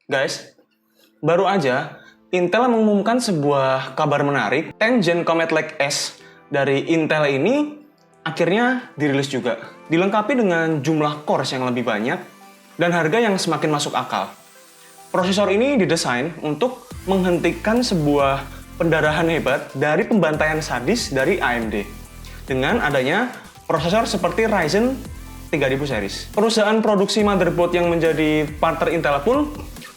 Guys, baru aja Intel mengumumkan sebuah kabar menarik. 10 Gen Comet Lake S dari Intel ini akhirnya dirilis juga. Dilengkapi dengan jumlah cores yang lebih banyak dan harga yang semakin masuk akal. Prosesor ini didesain untuk menghentikan sebuah pendarahan hebat dari pembantaian sadis dari AMD dengan adanya prosesor seperti Ryzen 3000 series. Perusahaan produksi motherboard yang menjadi partner Intel pun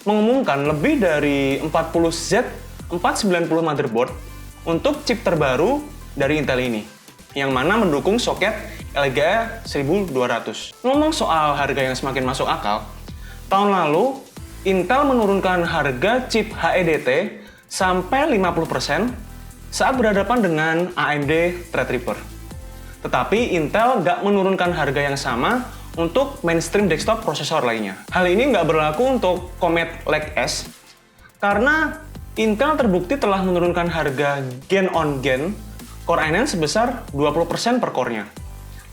mengumumkan lebih dari 40Z490 motherboard untuk chip terbaru dari Intel ini, yang mana mendukung soket LGA 1200. Ngomong soal harga yang semakin masuk akal, tahun lalu Intel menurunkan harga chip HEDT sampai 50% saat berhadapan dengan AMD Threadripper. Tetapi Intel nggak menurunkan harga yang sama untuk mainstream desktop prosesor lainnya. Hal ini nggak berlaku untuk Comet Lake S, karena Intel terbukti telah menurunkan harga gen on gen Core i9 sebesar 20% per core-nya,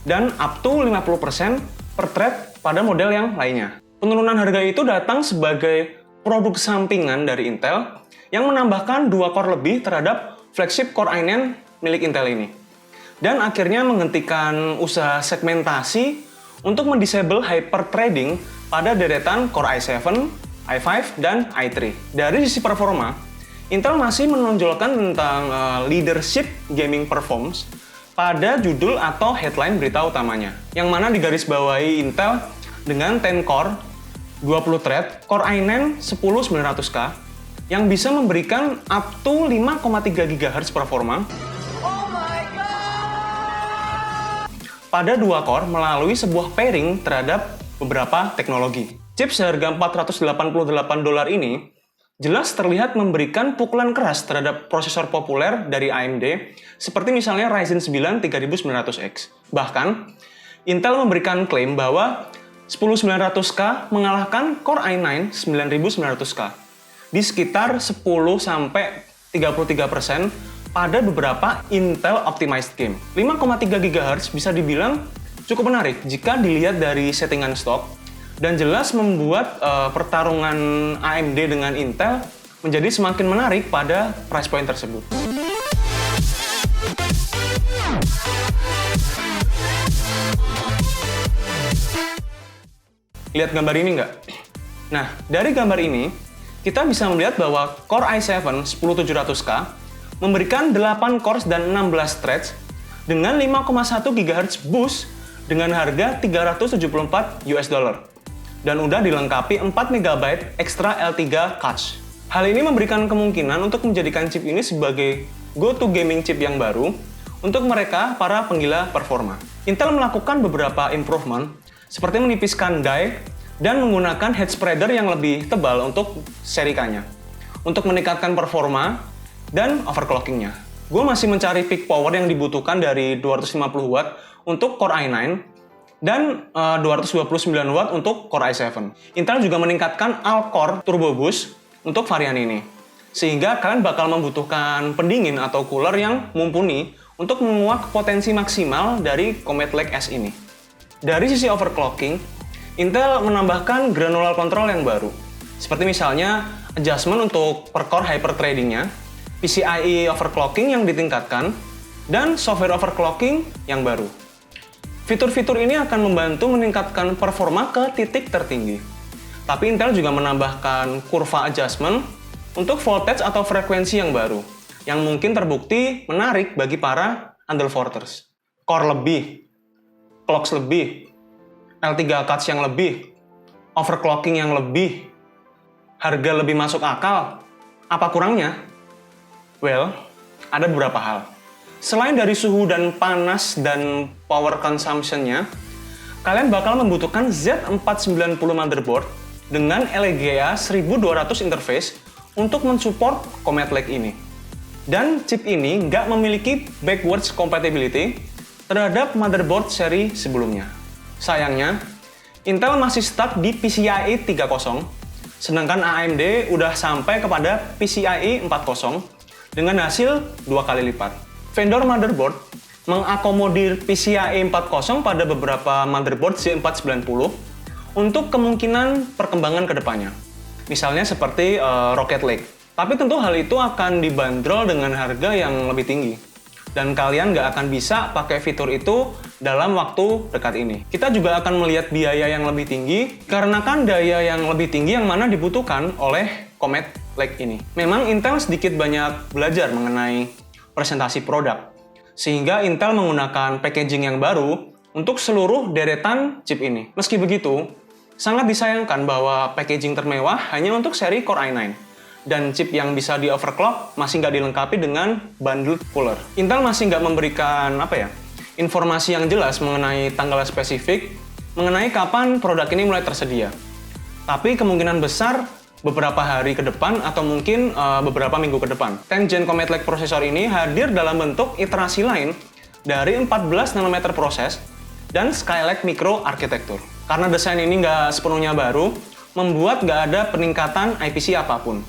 dan up to 50% per thread pada model yang lainnya. Penurunan harga itu datang sebagai produk sampingan dari Intel yang menambahkan 2 core lebih terhadap flagship Core i9 milik Intel ini, dan akhirnya menghentikan usaha segmentasi untuk mendisable hyperthreading pada deretan Core i7, i5, dan i3. Dari sisi performa, Intel masih menonjolkan tentang leadership gaming performance pada judul atau headline berita utamanya, yang mana digarisbawahi Intel dengan 10 core, 20 thread, Core i9 10900K, yang bisa memberikan up to 5,3 GHz performa pada 2 core melalui sebuah pairing terhadap beberapa teknologi. Chip seharga $488 ini jelas terlihat memberikan pukulan keras terhadap prosesor populer dari AMD, seperti misalnya Ryzen 9 3900X. Bahkan, Intel memberikan klaim bahwa 10900K mengalahkan Core i9 9900K di sekitar 10-33% pada beberapa Intel Optimized Game. 5,3 GHz bisa dibilang cukup menarik jika dilihat dari settingan stok, dan jelas membuat pertarungan AMD dengan Intel menjadi semakin menarik pada price point tersebut. Lihat gambar ini nggak? Nah, dari gambar ini, kita bisa melihat bahwa Core i7 10700K memberikan 8 cores dan 16 threads dengan 5,1 GHz boost dengan harga $374 dan udah dilengkapi 4 MB ekstra L3 cache. Hal ini memberikan kemungkinan untuk menjadikan chip ini sebagai go-to gaming chip yang baru untuk mereka para penggila performa. Intel melakukan beberapa improvement seperti menipiskan die dan menggunakan head spreader yang lebih tebal untuk seri K-nya untuk meningkatkan performa dan overclocking-nya. Gue masih mencari peak power yang dibutuhkan dari 250 watt untuk Core i9 dan 229 watt untuk Core i7. Intel juga meningkatkan All-Core Turbo Boost untuk varian ini, sehingga kalian bakal membutuhkan pendingin atau cooler yang mumpuni untuk menguak potensi maksimal dari Comet Lake S ini. Dari sisi overclocking, Intel menambahkan granular control yang baru, seperti misalnya adjustment untuk per core hyperthreading-nya, PCIe overclocking yang ditingkatkan, dan software overclocking yang baru. Fitur-fitur ini akan membantu meningkatkan performa ke titik tertinggi. Tapi Intel juga menambahkan kurva adjustment untuk voltage atau frekuensi yang baru, yang mungkin terbukti menarik bagi para undervourters. Core lebih, clocks lebih, L3 cache yang lebih, overclocking yang lebih, harga lebih masuk akal. Apa kurangnya? Well, ada beberapa hal. Selain dari suhu dan panas dan power consumption-nya, kalian bakal membutuhkan Z490 motherboard dengan LGA 1200 interface untuk mensupport Comet Lake ini. Dan chip ini nggak memiliki backwards compatibility terhadap motherboard seri sebelumnya. Sayangnya, Intel masih stuck di PCIe 3.0, sedangkan AMD udah sampai kepada PCIe 4.0 dengan hasil 2 kali lipat. Vendor motherboard mengakomodir PCIe 4.0 pada beberapa motherboard Z490 untuk kemungkinan perkembangan ke depannya. Misalnya seperti Rocket League. Tapi tentu hal itu akan dibanderol dengan harga yang lebih tinggi. Dan kalian nggak akan bisa pakai fitur itu dalam waktu dekat ini. Kita juga akan melihat biaya yang lebih tinggi, karena kan daya yang lebih tinggi yang mana dibutuhkan oleh Comet Lake ini. Memang Intel sedikit banyak belajar mengenai presentasi produk, sehingga Intel menggunakan packaging yang baru untuk seluruh deretan chip ini. Meski begitu, sangat disayangkan bahwa packaging termewah hanya untuk seri Core i9. Dan chip yang bisa di overclock masih nggak dilengkapi dengan bundled cooler. Intel masih nggak memberikan informasi yang jelas mengenai tanggal spesifik, mengenai kapan produk ini mulai tersedia. Tapi kemungkinan besar beberapa hari ke depan atau mungkin beberapa minggu ke depan. 10th Gen Comet Lake prosesor ini hadir dalam bentuk iterasi lain dari 14 nanometer proses dan Skylake Micro arsitektur. Karena desain ini nggak sepenuhnya baru, membuat nggak ada peningkatan IPC apapun.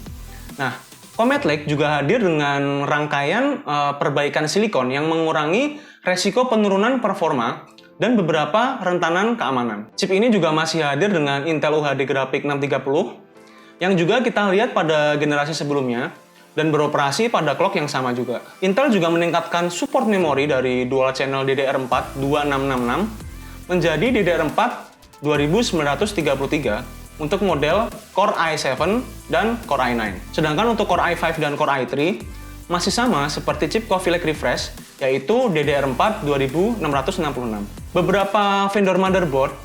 Nah, Comet Lake juga hadir dengan rangkaian perbaikan silikon yang mengurangi resiko penurunan performa dan beberapa rentanan keamanan. Chip ini juga masih hadir dengan Intel UHD Graphics 630 yang juga kita lihat pada generasi sebelumnya dan beroperasi pada clock yang sama juga. Intel juga meningkatkan support memori dari dual channel DDR4 2666 menjadi DDR4 2933 untuk model Core i7 dan Core i9. Sedangkan untuk Core i5 dan Core i3 masih sama seperti chip Coffee Lake Refresh, yaitu DDR4 2666. Beberapa vendor motherboard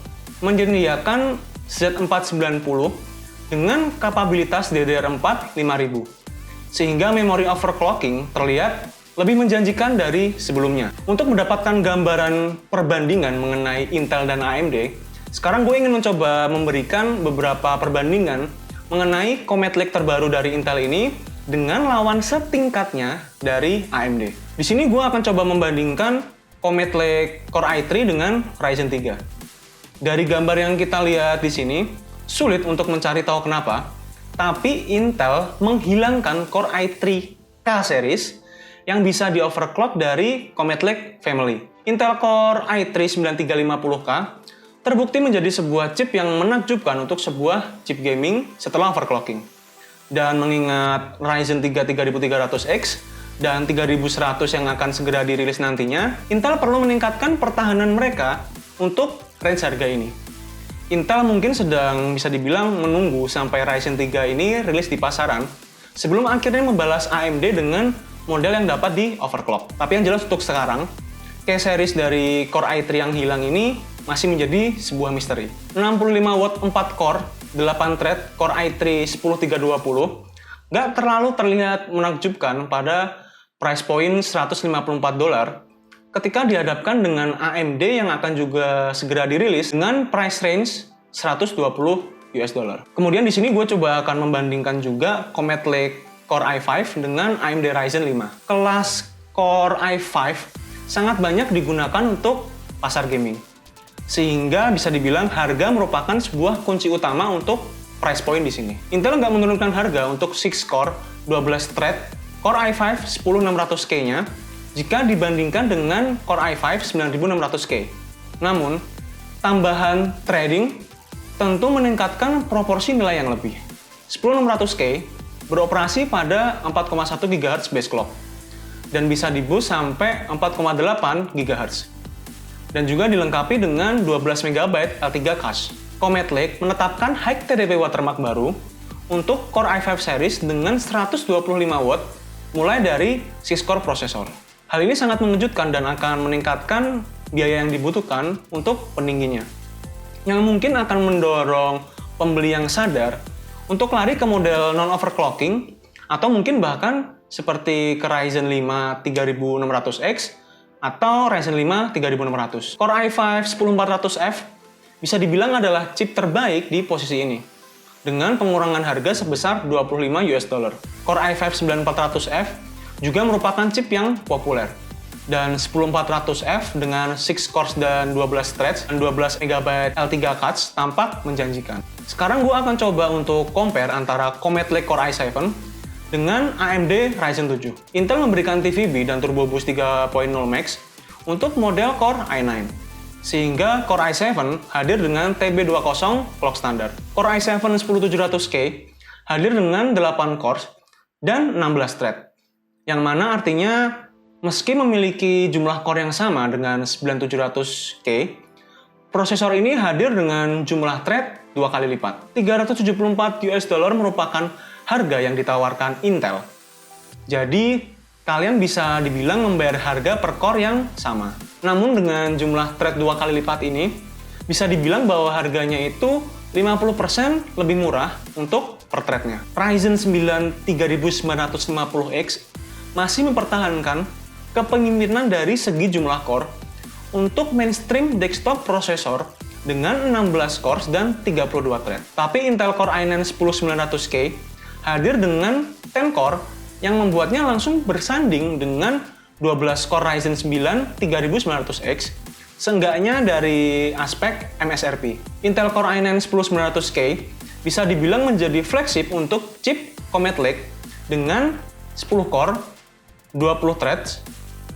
menyediakan Z490 dengan kapabilitas DDR4 5000, sehingga memori overclocking terlihat lebih menjanjikan dari sebelumnya. Untuk mendapatkan gambaran perbandingan mengenai Intel dan AMD, sekarang gue ingin mencoba memberikan beberapa perbandingan mengenai Comet Lake terbaru dari Intel ini dengan lawan setingkatnya dari AMD. Di sini gue akan coba membandingkan Comet Lake Core i3 dengan Ryzen 3. Dari gambar yang kita lihat di sini, sulit untuk mencari tahu kenapa, tapi Intel menghilangkan Core i3 K series yang bisa di overclock dari Comet Lake family. Intel Core i3 9350K terbukti menjadi sebuah chip yang menakjubkan untuk sebuah chip gaming setelah overclocking. Dan mengingat Ryzen 3 3300X dan 3100 yang akan segera dirilis nantinya, Intel perlu meningkatkan pertahanan mereka untuk range harga ini. Intel mungkin sedang bisa dibilang menunggu sampai Ryzen 3 ini rilis di pasaran sebelum akhirnya membalas AMD dengan model yang dapat di overclock. Tapi yang jelas untuk sekarang, K-series dari Core i3 yang hilang ini masih menjadi sebuah misteri. 65 watt 4 core, 8 thread Core i3 10320 nggak terlalu terlihat menakjubkan pada price point $154 ketika dihadapkan dengan AMD yang akan juga segera dirilis dengan price range $120. Kemudian di sini gue coba akan membandingkan juga Comet Lake Core i5 dengan AMD Ryzen 5. Kelas Core i5 sangat banyak digunakan untuk pasar gaming, sehingga bisa dibilang harga merupakan sebuah kunci utama untuk price point di sini. Intel nggak menurunkan harga untuk 6 core, 12 thread Core i5 10600K-nya jika dibandingkan dengan Core i5 9600K. Namun, tambahan threading tentu meningkatkan proporsi nilai yang lebih. 10600K beroperasi pada 4,1 GHz base clock dan bisa di-boost sampai 4,8 GHz. Dan juga dilengkapi dengan 12 MB L3 cache. Comet Lake menetapkan high TDP watermark baru untuk Core i5 series dengan 125 watt mulai dari 6-core prosesor. Hal ini sangat mengejutkan dan akan meningkatkan biaya yang dibutuhkan untuk pendinginnya, yang mungkin akan mendorong pembeli yang sadar untuk lari ke model non-overclocking atau mungkin bahkan seperti ke Ryzen 5 3600X atau Ryzen 5 3600. Core i5 10400F bisa dibilang adalah chip terbaik di posisi ini, dengan pengurangan harga sebesar $25. Core i5 9400F juga merupakan chip yang populer, dan 10400F dengan 6 cores dan 12 threads dan 12 MB L3 cache tampak menjanjikan. Sekarang gue akan coba untuk compare antara Comet Lake Core i7 dengan AMD Ryzen 7. Intel memberikan TVB dan Turbo Boost 3.0 Max untuk model Core i9, sehingga Core i7 hadir dengan TB20 clock standar. Core i7 10700K hadir dengan 8 cores dan 16 thread. Yang mana artinya meski memiliki jumlah core yang sama dengan 9700K, prosesor ini hadir dengan jumlah thread 2 kali lipat. $374 merupakan harga yang ditawarkan Intel. Jadi, kalian bisa dibilang membayar harga per core yang sama. Namun dengan jumlah thread 2 kali lipat ini, bisa dibilang bahwa harganya itu 50% lebih murah untuk per threadnya. Ryzen 9 3950X masih mempertahankan kepemimpinan dari segi jumlah core untuk mainstream desktop prosesor dengan 16 cores dan 32 thread. Tapi Intel Core i9 10900K hadir dengan 10 core yang membuatnya langsung bersanding dengan 12 core Ryzen 9 3900X, seenggaknya dari aspek MSRP. Intel Core i9 10900K bisa dibilang menjadi flagship untuk chip Comet Lake dengan 10 core, 20 threads,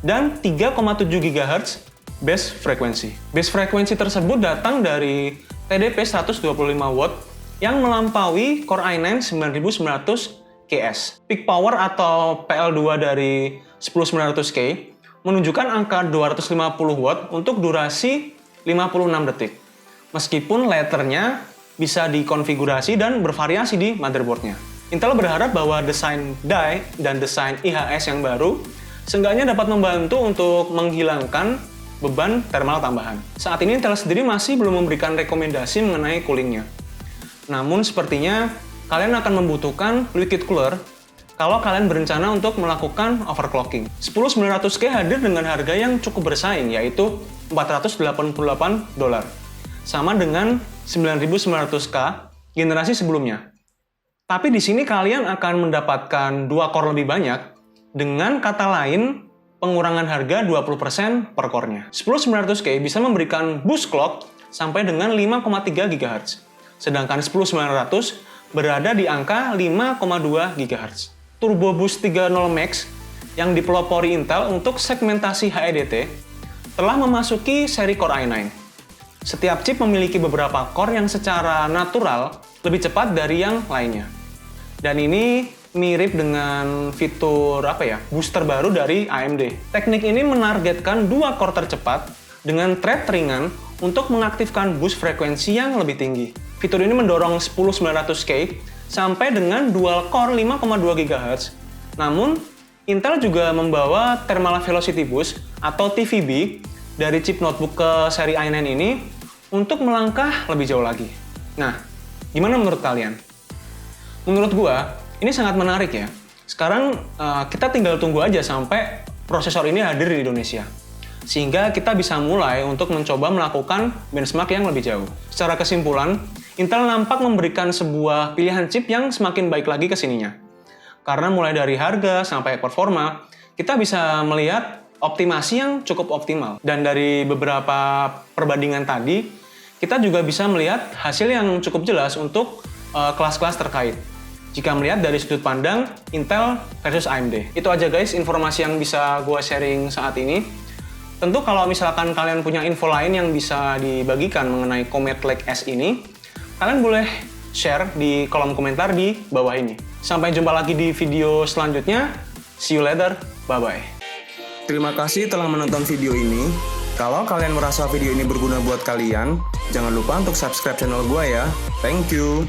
dan 3,7 GHz base frequency. Base frequency tersebut datang dari TDP 125W yang melampaui Core i9 9900KS. Peak power atau PL2 dari 10900K menunjukkan angka 250W untuk durasi 56 detik. Meskipun layernya bisa dikonfigurasi dan bervariasi di motherboardnya. Intel berharap bahwa desain die dan desain IHS yang baru seenggaknya dapat membantu untuk menghilangkan beban thermal tambahan. Saat ini Intel sendiri masih belum memberikan rekomendasi mengenai coolingnya. Namun sepertinya kalian akan membutuhkan liquid cooler kalau kalian berencana untuk melakukan overclocking. 10900K hadir dengan harga yang cukup bersaing, yaitu $488, sama dengan 9900K generasi sebelumnya. Tapi di sini kalian akan mendapatkan 2 core lebih banyak, dengan kata lain pengurangan harga 20% per core-nya. 10900K bisa memberikan boost clock sampai dengan 5,3 GHz, sedangkan 10900 berada di angka 5,2 GHz. Turbo Boost 30 Max yang dipelopori Intel untuk segmentasi HEDT telah memasuki seri Core i9. Setiap chip memiliki beberapa core yang secara natural lebih cepat dari yang lainnya. Dan ini mirip dengan fitur booster baru dari AMD. Teknik ini menargetkan 2 core tercepat dengan thread ringan untuk mengaktifkan boost frekuensi yang lebih tinggi. Fitur ini mendorong 10900K sampai dengan dual core 5,2 GHz. Namun, Intel juga membawa Thermal Velocity Boost atau TVB dari chip notebook ke seri i9 ini untuk melangkah lebih jauh lagi. Nah, gimana menurut kalian? Menurut gua, ini sangat menarik ya. Sekarang kita tinggal tunggu aja sampai prosesor ini hadir di Indonesia. Sehingga kita bisa mulai untuk mencoba melakukan benchmark yang lebih jauh. Secara kesimpulan, Intel nampak memberikan sebuah pilihan chip yang semakin baik lagi ke sininya. Karena mulai dari harga sampai performa, kita bisa melihat optimasi yang cukup optimal. Dan dari beberapa perbandingan tadi, kita juga bisa melihat hasil yang cukup jelas untuk kelas-kelas terkait. Jika melihat dari sudut pandang Intel versus AMD. Itu aja guys informasi yang bisa gue sharing saat ini. Tentu kalau misalkan kalian punya info lain yang bisa dibagikan mengenai Comet Lake S ini, kalian boleh share di kolom komentar di bawah ini. Sampai jumpa lagi di video selanjutnya. See you later. Bye-bye. Terima kasih telah menonton video ini. Kalau kalian merasa video ini berguna buat kalian, jangan lupa untuk subscribe channel gue ya. Thank you.